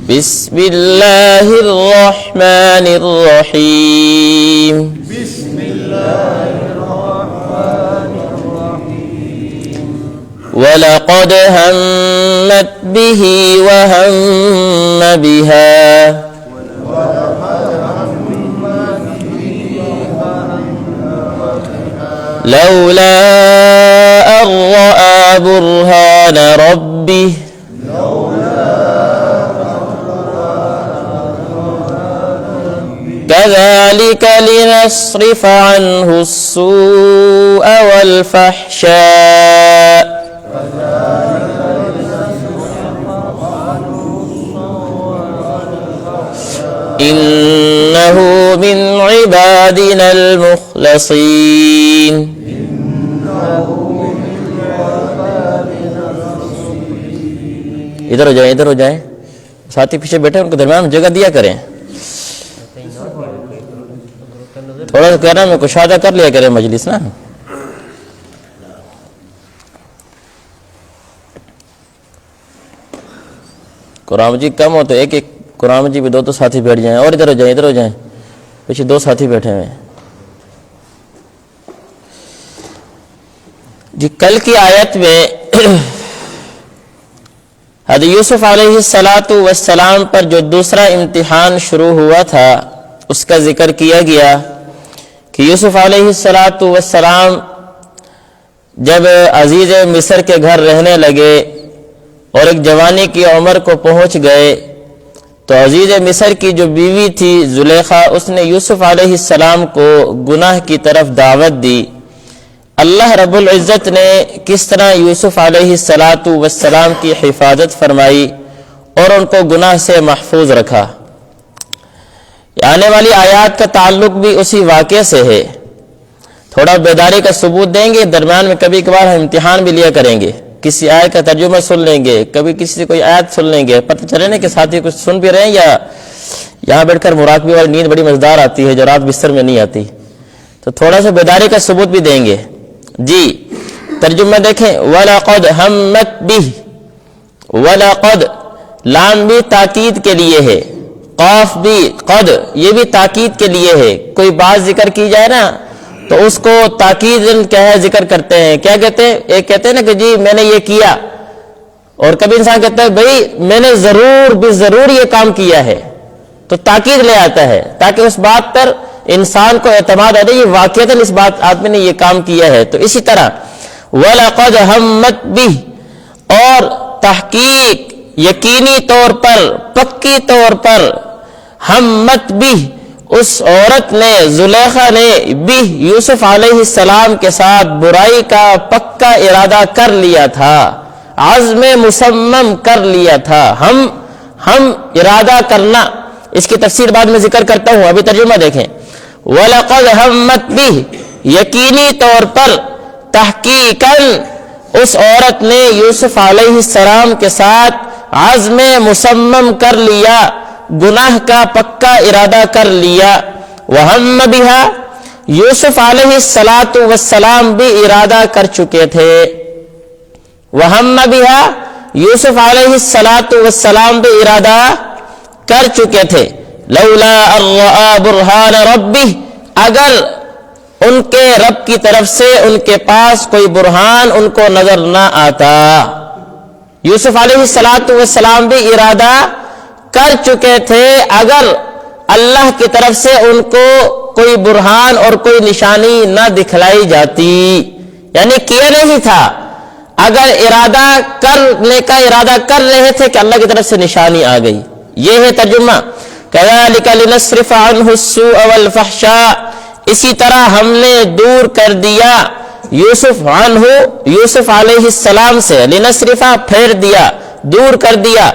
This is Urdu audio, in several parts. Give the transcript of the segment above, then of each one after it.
بسم الله الرحمن الرحيم بسم الله الرحمن الرحيم ولقد همت به وهم بها لولا أن رأى برهان ربه كذلك لنصرف عنه السوء والفحشاء إنه من عبادنا المخلصين. ادھر ہو جائیں، ادھر ہو جائیں، ساتھی پیچھے بیٹھے ان کو درمیان میں جگہ دیا کریں. تھوڑا سا کہہ رہا ہوں میں کشادہ کر لیا کریں مجلس نا. قرآن مجید کم ہو تو ایک ایک قرآن مجید بھی دو ساتھی بیٹھ جائیں. اور ادھر ہو جائیں، ادھر ہو جائیں، پیچھے دو ساتھی بیٹھے ہوئے ہیں. جی کل کی آیت میں حضرت یوسف علیہ السلام پر جو دوسرا امتحان شروع ہوا تھا اس کا ذکر کیا گیا کہ یوسف علیہ السلام جب عزیز مصر کے گھر رہنے لگے اور ایک جوانی کی عمر کو پہنچ گئے تو عزیز مصر کی جو بیوی تھی زلیخا، اس نے یوسف علیہ السلام کو گناہ کی طرف دعوت دی. اللہ رب العزت نے کس طرح یوسف علیہ السلام کی حفاظت فرمائی اور ان کو گناہ سے محفوظ رکھا. آنے والی آیات کا تعلق بھی اسی واقعے سے ہے. تھوڑا بیداری کا ثبوت دیں گے، درمیان میں کبھی کبھار ہم امتحان بھی لیا کریں گے. کسی آیت کا ترجمہ سن لیں گے، کبھی کسی سے کوئی آیت سن لیں گے، پتہ چلے نا کہ ساتھی کچھ سن بھی رہے ہیں یا یہاں بیٹھ کر مراقبے والی نیند بڑی مزیدار آتی ہے جو رات بستر میں نہیں آتی. تو تھوڑا سا بیداری کا ثبوت بھی دیں گے. جی ترجمہ دیکھیں، وَلَقَدْ هَمَّتْ بِهِ، وَلَقَدْ لام بھی تاکید کے لیے ہے، قاف بھی قد یہ بھی تاکید کے لیے ہے. کوئی بات ذکر کی جائے نا تو اس کو تاکید کیا ہے ذکر کرتے ہیں. کیا کہتے ہیں؟ ایک کہتے ہیں نا کہ جی میں نے یہ کیا، اور کبھی انسان کہتا ہے بھائی میں نے ضرور بھی ضرور یہ کام کیا ہے، تو تاکید لے آتا ہے تاکہ اس بات پر انسان کو اعتماد آ جائے یہ واقعتاً اس بات آدمی نے یہ کام کیا ہے. تو اسی طرح وَلَقَدْ هَمَّتْ بِهِ، اور تحقیق یقینی طور پر پکی طور پر ہمت بھی اس عورت نے زلیخا نے بھی یوسف علیہ السلام کے ساتھ برائی کا پکا ارادہ کر لیا تھا، عزم مصمم کر لیا تھا. ہم ارادہ کرنا، اس کی تفسیر بعد میں ذکر کرتا ہوں، ابھی ترجمہ دیکھیں. وَلَقَدْ هَمَّتْ بِهِ یقینی طور پر تحقیقاً اس عورت نے یوسف علیہ السلام کے ساتھ عزم مصمم کر لیا، گناہ کا پکا ارادہ کر لیا. وَهَمَّ بِهَا یوسف علیہ السلام بھی ارادہ کر چکے تھے. وَهَمَّ بِهَا یوسف علیہ السلام بھی ارادہ کر چکے تھے. لولا ان رأى برہان ربہ، اگر ان کے رب کی طرف سے ان کے پاس کوئی برہان ان کو نظر نہ آتا. یوسف علیہ السلام بھی ارادہ کر چکے تھے اگر اللہ کی طرف سے ان کو کوئی برہان اور کوئی نشانی نہ دکھلائی جاتی، یعنی کیا نہیں تھا، اگر ارادہ کرنے کا ارادہ کر رہے تھے کہ اللہ کی طرف سے نشانی آ گئی. یہ ہے ترجمہ. كَذَلِكَ لِنَصْرِفَ عَنْهُ السُّوءَ وَالْفَحْشَاءَ، اسی طرح ہم نے دور کر دیا یوسف علیہ السلام سے، لنصرفا پھیر دیا، دور کر دیا،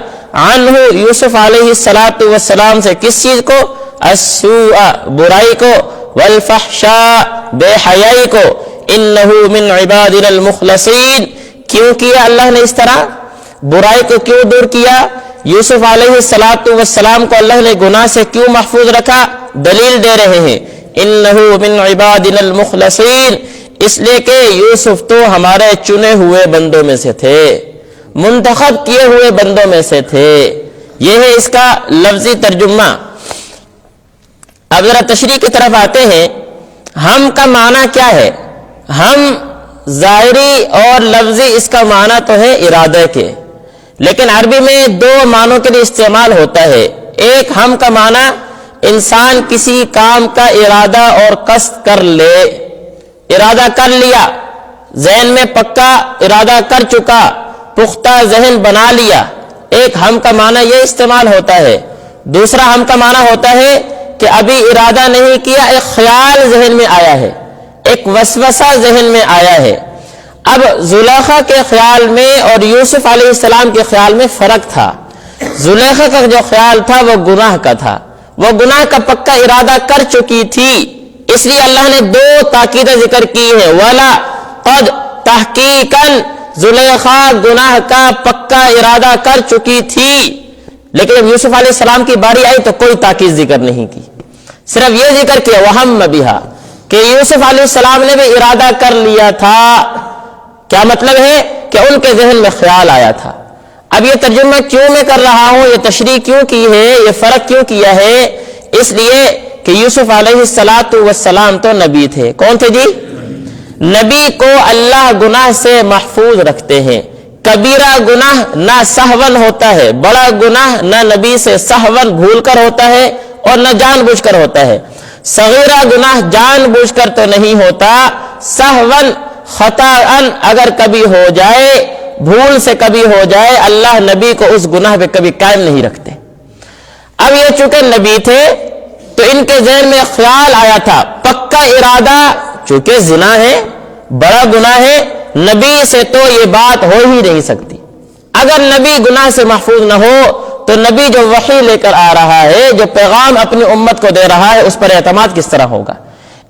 عنہ یوسف علیہ السلام سے کس چیز کو؟ السوء برائی کو، والفحشاء بے حیائی کو. انہ من عبادنا المخلصین، کیوں کیا اللہ نے اس طرح؟ برائی کو کیوں دور کیا؟ یوسف علیہ السلام کو اللہ نے گناہ سے کیوں محفوظ رکھا؟ دلیل دے رہے ہیں. انہ من عبادنا المخلصین، اس لیے کہ یوسف تو ہمارے چنے ہوئے بندوں میں سے تھے، منتخب کیے ہوئے بندوں میں سے تھے. یہ ہے اس کا لفظی ترجمہ۔ اب ذرا تشریح کی طرف آتے ہیں۔ ہم کا معنی کیا ہے؟ ہم ظاہری اور لفظی اس کا معنی تو ہے ارادہ کے، لیکن عربی میں دو معنوں کے لیے استعمال ہوتا ہے۔ ایک ہم کا معنی انسان کسی کام کا ارادہ اور قصد کر لے، ارادہ کر لیا، ذہن میں پکا ارادہ کر چکا، پختہ ذہن بنا لیا، ایک ہم کا معنی یہ استعمال ہوتا ہے۔ دوسرا ہم کا معنی ہوتا ہے کہ ابھی ارادہ نہیں کیا، ایک خیال ذہن میں آیا ہے، ایک وسوسہ ذہن میں آیا ہے۔ اب زلیخا کے خیال میں اور یوسف علیہ السلام کے خیال میں فرق تھا۔ زلیخا کا جو خیال تھا وہ گناہ کا تھا، وہ گناہ کا پکا ارادہ کر چکی تھی، اس لیے اللہ نے دو تاکیدیں ذکر کی ہے۔ وَلَا قَدْ تحقیقاً زلیخا گناہ کا پکا ارادہ کر چکی تھی، لیکن جب یوسف علیہ السلام کی باری آئی تو کوئی تاکید ذکر نہیں کی، صرف یہ ذکر کیا وَهَمَّ بِهَا کہ یوسف علیہ السلام نے بھی ارادہ کر لیا تھا۔ کیا مطلب ہے کہ ان کے ذہن میں خیال آیا تھا۔ اب یہ ترجمہ کیوں میں کر رہا ہوں، یہ تشریح کیوں کی ہے، یہ فرق کیوں کیا ہے؟ اس لیے کہ یوسف علیہ السلام تو نبی تھے۔ کون تھے جی؟ نبی کو اللہ گناہ سے محفوظ رکھتے ہیں۔ کبیرہ گناہ نہ سہون ہوتا ہے، بڑا گناہ نہ نبی سے سہون بھول کر ہوتا ہے اور نہ جان بوجھ کر ہوتا ہے۔ صغیرہ گناہ جان بوجھ کر تو نہیں ہوتا، سہون خطاً اگر کبھی ہو جائے، بھول سے کبھی ہو جائے، اللہ نبی کو اس گناہ پہ کبھی قائم نہیں رکھتے۔ اب یہ چونکہ نبی تھے تو ان کے ذہن میں خیال آیا تھا، پکا ارادہ، چونکہ زنا ہے، بڑا گناہ ہے، نبی سے تو یہ بات ہو ہی نہیں سکتی۔ اگر نبی گناہ سے محفوظ نہ ہو تو نبی جو وحی لے کر آ رہا ہے، جو پیغام اپنی امت کو دے رہا ہے، اس پر اعتماد کس طرح ہوگا؟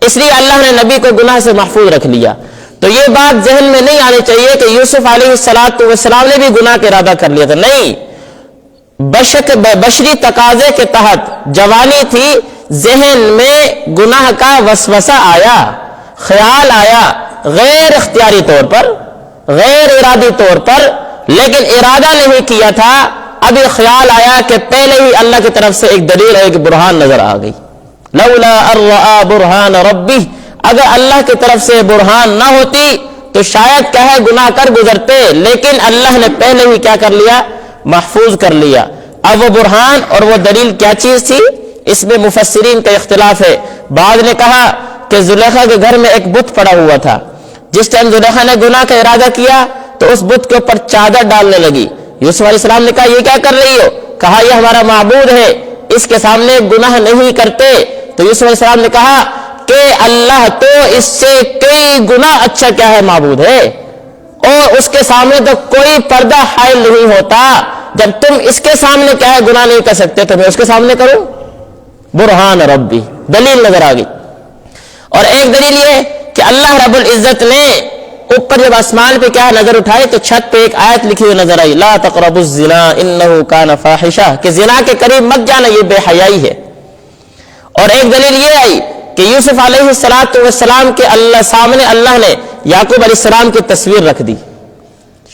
اس لیے اللہ نے نبی کو گناہ سے محفوظ رکھ لیا۔ تو یہ بات ذہن میں نہیں آنی چاہیے کہ یوسف علیہ السلام نے بھی گناہ کا ارادہ کر لیا تھا، نہیں، بشری تقاضے کے تحت جوانی تھی، ذہن میں گناہ کا وسوسہ آیا، خیال آیا، غیر اختیاری طور پر، غیر ارادی طور پر، لیکن ارادہ نہیں کیا تھا۔ ابھی خیال آیا کہ پہلے ہی اللہ کی طرف سے ایک دلیل اور ایک برہان نظر آ گئی۔ لولا ارآ برہان ربی، اگر اللہ کی طرف سے برہان نہ ہوتی تو شاید کیا ہے گناہ کر گزرتے، لیکن اللہ نے پہلے ہی کیا کر لیا؟ محفوظ کر لیا۔ اب وہ برہان اور وہ دلیل کیا چیز تھی؟ اس میں مفسرین کا اختلاف ہے۔ بعض نے کہا کہ زلیخا کے گھر میں ایک بت پڑا ہوا تھا، جس ٹائم زلیخا نے گناہ کا ارادہ کیا تو اس بت کے اوپر چادر ڈالنے لگی۔ یوسف علیہ السلام نے کہا یہ کیا کر رہی ہو؟ کہا یہ ہمارا معبود ہے، اس کے سامنے گناہ نہیں کرتے۔ تو یوسف علیہ السلام نے کہا کہ اللہ تو اس سے کئی گنا اچھا کیا ہے معبود ہے، اور اس کے سامنے تو کوئی پردہ حائل نہیں ہوتا۔ جب تم اس کے سامنے کیا ہے گناہ نہیں کر سکتے تو میں اس کے سامنے کروں؟ برہان ربی، دلیل نظر آ گئی۔ اور ایک دلیل یہ کہ اللہ رب العزت نے اوپر جب آسمان پہ کیا نظر اٹھائی تو چھت پہ ایک آیت لکھی ہوئی نظر آئی، لا تقربوا الزنا انہ کان فاحشہ، کہ زنا کے قریب مت جانا، یہ بے حیائی ہے۔ اور ایک دلیل یہ آئی کہ یوسف علیہ السلام کے سامنے اللہ نے یعقوب علیہ السلام کی تصویر رکھ دی،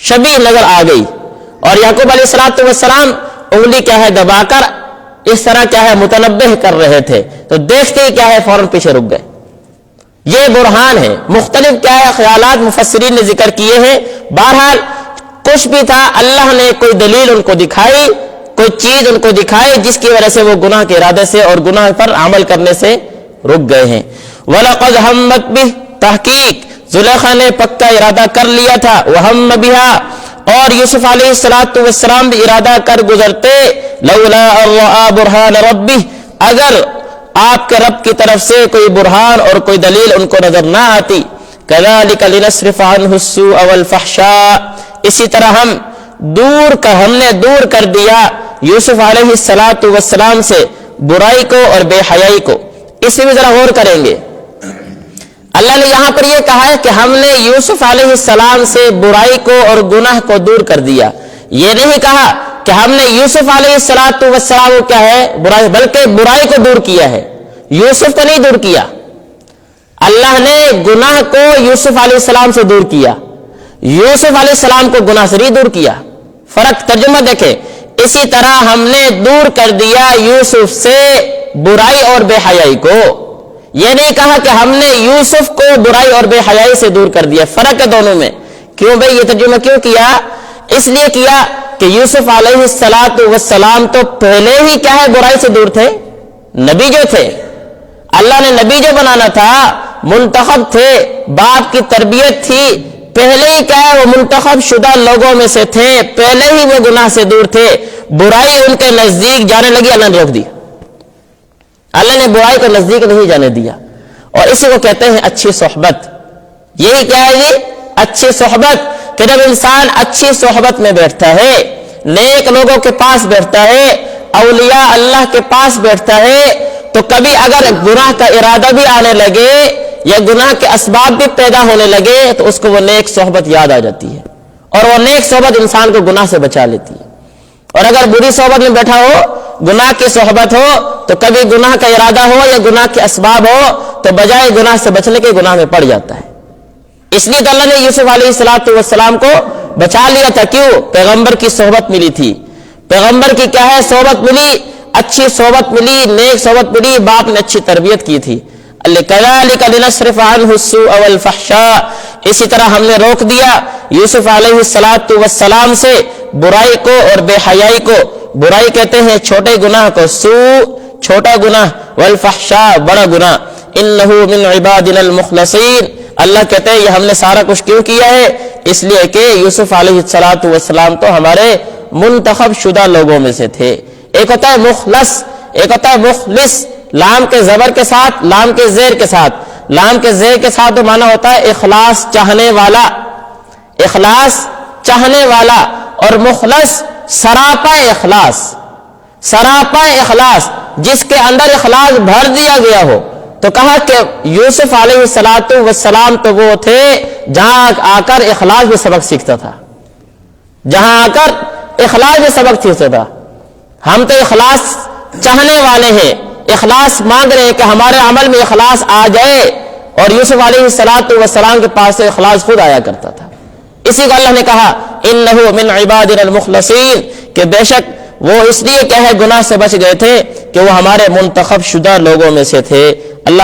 شبیہ نظر آ گئی، اور یعقوب علیہ السلام انگلی کیا ہے دبا کر اس طرح کیا ہے متنبہ کر رہے تھے، تو دیکھتے ہی کیا ہے فوراً پیچھے رک گئے۔ یہ برہان ہے۔ مختلف کیا ہے خیالات مفسرین نے ذکر کیے ہیں، بہرحال کچھ بھی تھا، اللہ نے کوئی دلیل ان کو دکھائی، کوئی چیز ان کو دکھائی جس کی وجہ سے وہ گناہ کے ارادے سے اور گناہ پر عمل کرنے سے رک گئے ہیں۔ وَلَقَدْ هَمَّتْ بِهِ، تحقیق زلیخا نے پکا ارادہ کر لیا تھا، وَهَمَّ بِهَا، اور یوسف علیہ السلام بھی ارادہ کر گزرتے، لولا رأى برہان ربی، اگر آپ کے رب کی طرف سے کوئی برہان اور کوئی دلیل ان کو نظر نہ آتی۔ كَذَلِكَ لِنَصْرِفَ عَنْهُ السُّوءَ وَالْفَحْشَاءَ، اسی طرح ہم نے دور کر دیا یوسف علیہ السلام سے برائی کو اور بے حیائی کو۔ اس میں بھی ذرا غور کریں گے، اللہ نے یہاں پر یہ کہا ہے کہ ہم نے یوسف علیہ السلام سے برائی کو اور گناہ کو دور کر دیا، یہ نہیں کہا کہ ہم نے یوسف علیہ السلام کو کیا ہے برائی، بلکہ برائی کو دور کیا ہے، یوسف کو نہیں دور کیا۔ اللہ نے گناہ کو یوسف علیہ السلام سے دور کیا، یوسف علیہ السلام کو گناہ سے نہیں دور کیا۔ فرق ترجمہ دیکھیں، اسی طرح ہم نے دور کر دیا یوسف سے برائی اور بے حیائی کو. یہ نہیں کہا کہ ہم نے یوسف کو برائی اور بے حیائی سے دور کر دیا. فرق ہے دونوں میں. کیوں بھئی یہ ترجمہ کیوں کیا؟ اس لیے کیا کہ یوسف علیہ السلام تو پہلے ہی کیا ہے برائی سے دور تھے. نبی جو تھے, اللہ نے نبی جو بنانا تھا, منتخب تھے, باپ کی تربیت تھی, پہلے ہی کیا ہے وہ منتخب شدہ لوگوں میں سے تھے, پہلے ہی وہ گناہ سے دور تھے. برائی ان کے نزدیک جانے لگی, اللہ نے روک دی. اللہ نے برائی کو نزدیک نہیں جانے دیا. اور اسی کو کہتے ہیں اچھی صحبت. یہی کیا ہے یہ اچھی صحبت, کہ جب انسان اچھی صحبت میں بیٹھتا ہے, نیک لوگوں کے پاس بیٹھتا ہے, اولیاء اللہ کے پاس بیٹھتا ہے, تو کبھی اگر گناہ کا ارادہ بھی آنے لگے یا گناہ کے اسباب بھی پیدا ہونے لگے تو اس کو وہ نیک صحبت یاد آ جاتی ہے, اور وہ نیک صحبت انسان کو گناہ سے بچا لیتی ہے. اور اگر بری صحبت میں بیٹھا ہو, گناہ کی صحبت ہو, تو کبھی گناہ کا ارادہ ہو یا گناہ کے اسباب ہو تو بجائے گناہ سے بچنے کے گناہ میں پڑ جاتا ہے. اس لیے تو اللہ نے یوسف علیہ السلام کو بچا لیا تھا. کیوں؟ پیغمبر کی صحبت ملی تھی. پیغمبر کی کیا ہے صحبت ملی, اچھی صحبت ملی, نیک صحبت ملی, باپ نے اچھی تربیت کی تھی. کذالک لنصرف عنہ السوء والفحشاء, اسی طرح ہم نے روک دیا یوسف علیہ السلام سے برائی کو اور بے حیائی کو. برائی کہتے ہیں چھوٹے گناہ کو, سوء چھوٹا گناہ, والفحشاء بڑا گناہ. انہ من عبادنا المخلصین, اللہ کہتے ہیں یہ ہم نے سارا کچھ کیوں کیا ہے؟ اس لیے کہ یوسف علیہ السلام تو ہمارے منتخب شدہ لوگوں میں سے تھے. ایک ہوتا ہے مخلص, ایک ہوتا ہے مخلص, لام کے زبر کے ساتھ, لام کے زیر کے ساتھ. لام کے زیر کے ساتھ تو معنی ہوتا ہے اخلاص چاہنے والا, اخلاص چاہنے والا. اور مخلص سراپا اخلاص, سراپا اخلاص, جس کے اندر اخلاص بھر دیا گیا ہو. تو کہا کہ یوسف علیہ السلام تو وہ تھے جہاں آ کر اخلاص میں سبق سیکھتا تھا, جہاں آ کر اخلاص میں سبق سیکھتا تھا. ہم تو اخلاص چاہنے والے ہیں, اخلاص مانگ رہے ہیں کہ ہمارے عمل میں اخلاص آ جائے, اور یوسف علیہ السلام کے پاس سے اخلاص خود آیا کرتا تھا. اسی کو اللہ نے کہا انہ من عبادنا المخلصین, کہ بے شک وہ اس لیے کیا ہے گناہ سے بچ گئے تھے کہ وہ ہمارے منتخب شدہ لوگوں میں سے تھے. اللہ